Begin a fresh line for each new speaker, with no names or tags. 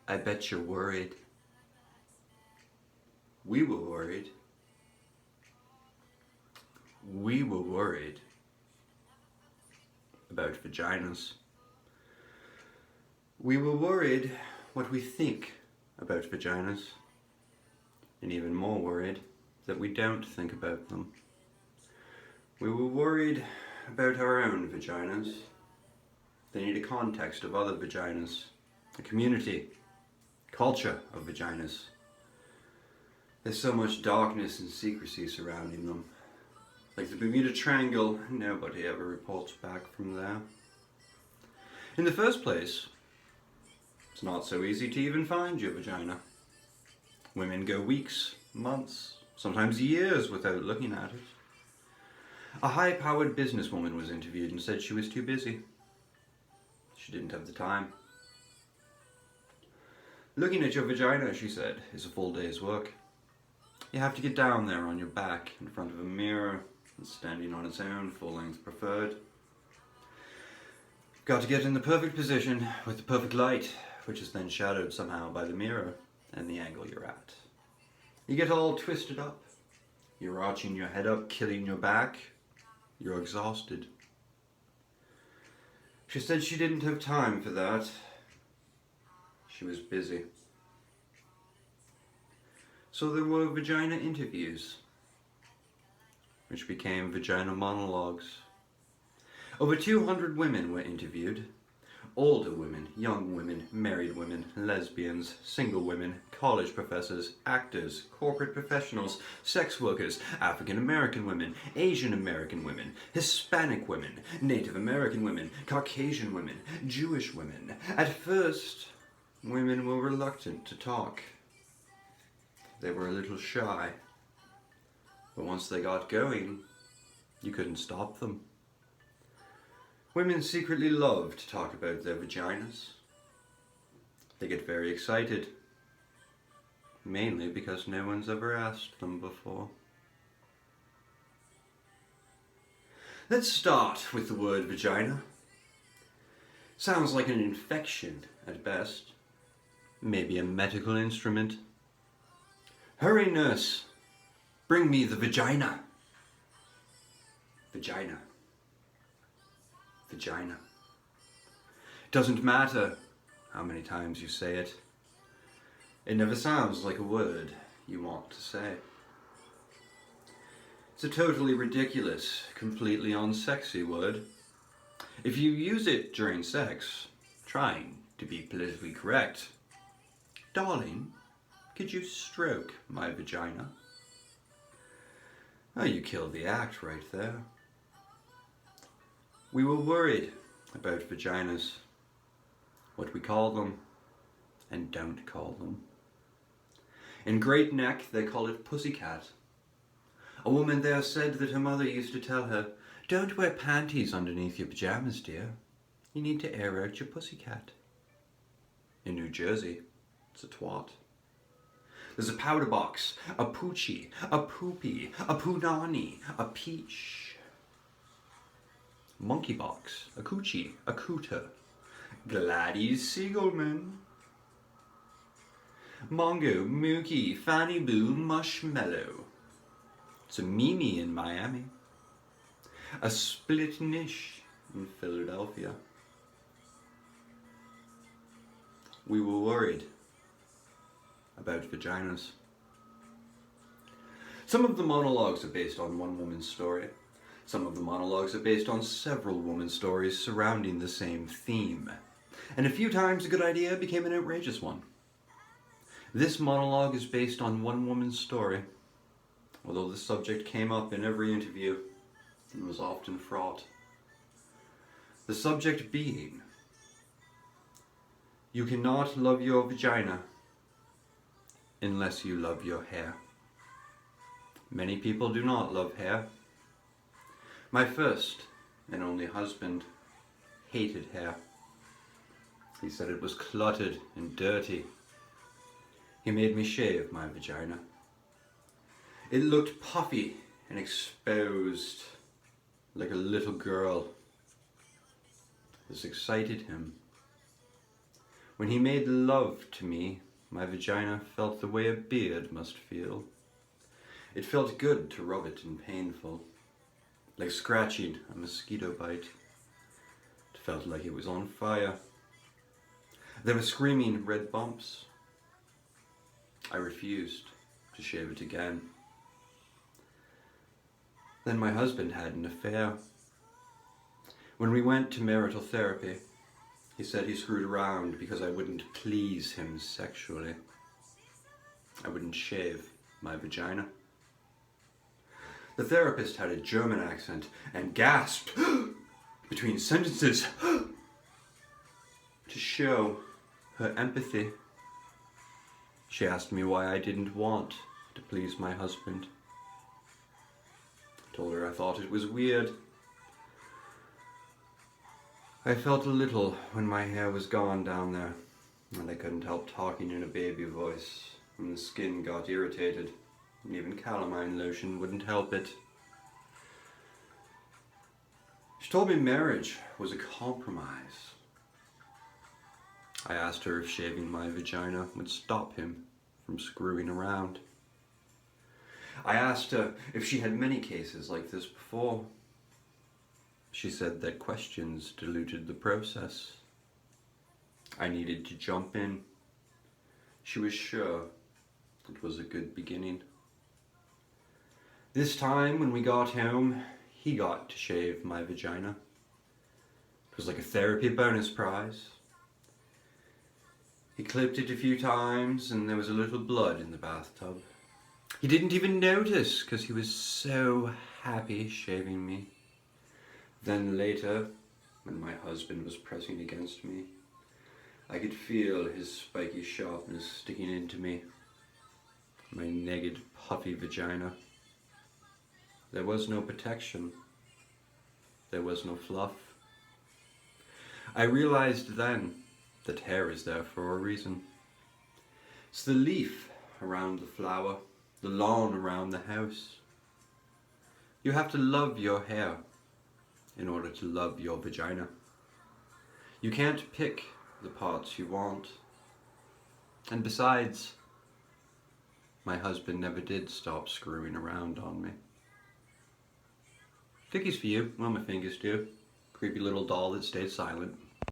I bet you're worried. We were worried. We were worried about vaginas. We were worried what we think about vaginas, and even more worried that we don't think about them. We were worried about our own vaginas. They need a context of other vaginas, a community, culture of vaginas. There's so much darkness and secrecy surrounding them. Like the Bermuda Triangle, nobody ever reports back from there. In the first place, it's not so easy to even find your vagina. Women go weeks, months, sometimes years without looking at it. A high-powered businesswoman was interviewed and said she was too busy. She didn't have the time. Looking at your vagina, she said, is a full day's work. You have to get down there on your back in front of a mirror and standing on its own, full length preferred. Got to get in the perfect position with the perfect light, which is then shadowed somehow by the mirror and the angle you're at. You get all twisted up. You're arching your head up, killing your back. You're exhausted. She said she didn't have time for that. She was busy. So there were vagina interviews, which became vagina monologues. Over 200 women were interviewed. Older women, young women, married women, lesbians, single women, college professors, actors, corporate professionals, sex workers, African American women, Asian American women, Hispanic women, Native American women, Caucasian women, Jewish women. At first, women were reluctant to talk. They were a little shy. But once they got going, you couldn't stop them. Women secretly love to talk about their vaginas. They get very excited, mainly because no one's ever asked them before. Let's start with the word vagina. Sounds like an infection at best, maybe a medical instrument. Hurry, nurse, bring me the vagina. Vagina. Vagina. Doesn't matter how many times you say it. It never sounds like a word you want to say. It's a totally ridiculous, completely unsexy word. If you use it during sex, trying to be politically correct, darling, could you stroke my vagina? Oh, you killed the act right there. We were worried about vaginas, what we call them and don't call them. In Great Neck, they call it pussycat. A woman there said that her mother used to tell her, "Don't wear panties underneath your pajamas, dear. You need to air out your pussycat." In New Jersey, it's a twat. There's a powder box, a poochie, a poopy, a punani, a peach. Monkey box, a coochie, a cooter. Gladys Siegelman. Mongo, Mookie, Fanny Boo, Mushmallow. It's a Mimi in Miami. A split niche in Philadelphia. We were worried about vaginas. Some of the monologues are based on one woman's story. Some of the monologues are based on several women's stories surrounding the same theme. And a few times a good idea became an outrageous one. This monologue is based on one woman's story, although the subject came up in every interview and was often fraught. The subject being, you cannot love your vagina unless you love your hair. Many people do not love hair. My first and only husband hated hair. He said it was cluttered and dirty. He made me shave my vagina. It looked puffy and exposed, like a little girl. This excited him. When he made love to me, my vagina felt the way a beard must feel. It felt good to rub it and painful, like scratching a mosquito bite. It felt like it was on fire. There were screaming red bumps. I refused to shave it again. Then my husband had an affair. When we went to marital therapy, he said he screwed around because I wouldn't please him sexually. I wouldn't shave my vagina. The therapist had a German accent and gasped between sentences to show her empathy. She asked me why I didn't want to please my husband. I told her I thought it was weird. I felt a little when my hair was gone down there, and I couldn't help talking in a baby voice when the skin got irritated, and even calamine lotion wouldn't help it. She told me marriage was a compromise. I asked her if shaving my vagina would stop him from screwing around. I asked her if she had many cases like this before. She said that questions diluted the process. I needed to jump in. She was sure it was a good beginning. This time when we got home, he got to shave my vagina. It was like a therapy bonus prize. He clipped it a few times and there was a little blood in the bathtub. He didn't even notice because he was so happy shaving me. Then later, when my husband was pressing against me, I could feel his spiky sharpness sticking into me, my naked, puffy vagina. There was no protection. There was no fluff. I realized then that hair is there for a reason. It's the leaf around the flower, the lawn around the house. You have to love your hair in order to love your vagina. You can't pick the parts you want. And besides, my husband never did stop screwing around on me. Cookies for you. Well, my fingers do. Creepy little doll that stayed silent.